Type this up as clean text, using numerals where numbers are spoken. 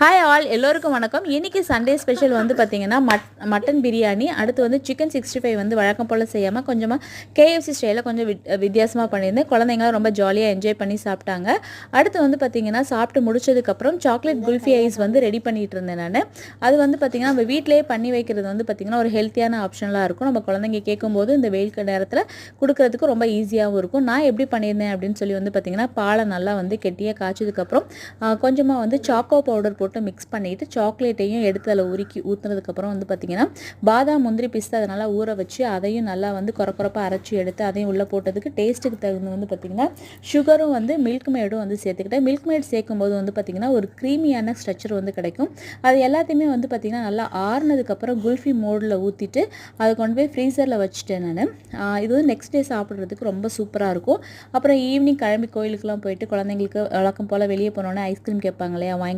Hi all எல்லோருக்கும் வணக்கம். இன்றைக்கி சண்டே ஸ்பெஷல் வந்து பார்த்திங்கன்னா மட்டன் பிரியாணி, அடுத்து வந்து சிக்கன் 65 வந்து வழக்கம் போல் செய்யாமல் கொஞ்சமாக கேஎஃப்சி ஸ்டைலில் கொஞ்சம் வித்தியாசமாக பண்ணியிருந்தேன். குழந்தைங்களாம் ரொம்ப ஜாலியாக என்ஜாய் பண்ணி சாப்பிட்டாங்க. அடுத்து வந்து பார்த்திங்கன்னா சாப்பிட்டு முடிச்சதுக்கப்புறம் சாக்லேட் குல்ஃபி ஐஸ் வந்து ரெடி பண்ணிகிட்டு இருந்தேன் நான். அது வந்து பார்த்திங்கன்னா நம்ம வீட்டிலேயே பண்ணி வைக்கிறது வந்து பார்த்திங்கன்னா ஒரு ஹெல்த்தியான ஆப்ஷனலாக இருக்கும். நம்ம குழந்தைங்க கேட்கும்போது இந்த வெயில் நேரத்தில் கொடுக்கறதுக்கு ரொம்ப ஈஸியாகவும் இருக்கும். நான் எப்படி பண்ணியிருந்தேன் அப்படின்னு சொல்லி வந்து பார்த்திங்கன்னா பாலை நல்லா வந்து கெட்டியாக காய்ச்சதுக்கப்புறம் கொஞ்சமாக வந்து சாக்கோ பவுடர் போட்டு மிக்ஸ் பண்ணிவிட்டு சாக்லேட்டையும் எடுத்து அதில் உருக்கி ஊற்றுனதுக்கப்புறம் வந்து பார்த்திங்கன்னா பாதாம் முந்திரி பிஸ்தா அதனால் ஊற வச்சு அதையும் நல்லா வந்து குறப்பாக அரைச்சி எடுத்து அதையும் உள்ளே போட்டதுக்கு டேஸ்ட்டுக்கு தகுந்த வந்து பார்த்திங்கன்னா சுகரும் வந்து மில்க் மேடும் வந்து சேர்த்துக்கிட்டேன். மில்க் மேட் சேர்க்கும்போது வந்து பார்த்திங்கன்னா ஒரு க்ரீமியான ஸ்ட்ரக்சர் வந்து கிடைக்கும். அது எல்லாத்தையுமே வந்து பார்த்திங்கன்னா நல்லா ஆறுனதுக்கப்புறம் குல்ஃபி மோடில் ஊற்றிட்டு அதை கொண்டு போய் ஃப்ரீசரில் வச்சுட்டேன் நான். இது வந்து நெக்ஸ்ட் டே சாப்பிட்றதுக்கு ரொம்ப சூப்பராக இருக்கும். அப்புறம் ஈவினிங் கிளம்பி கோயிலுக்குலாம் போயிட்டு குழந்தைங்களுக்கு வழக்கம் போல் வெளியே போனோன்னே ஐஸ்கிரீம் கேட்பாங்க இல்லையா, வாங்கி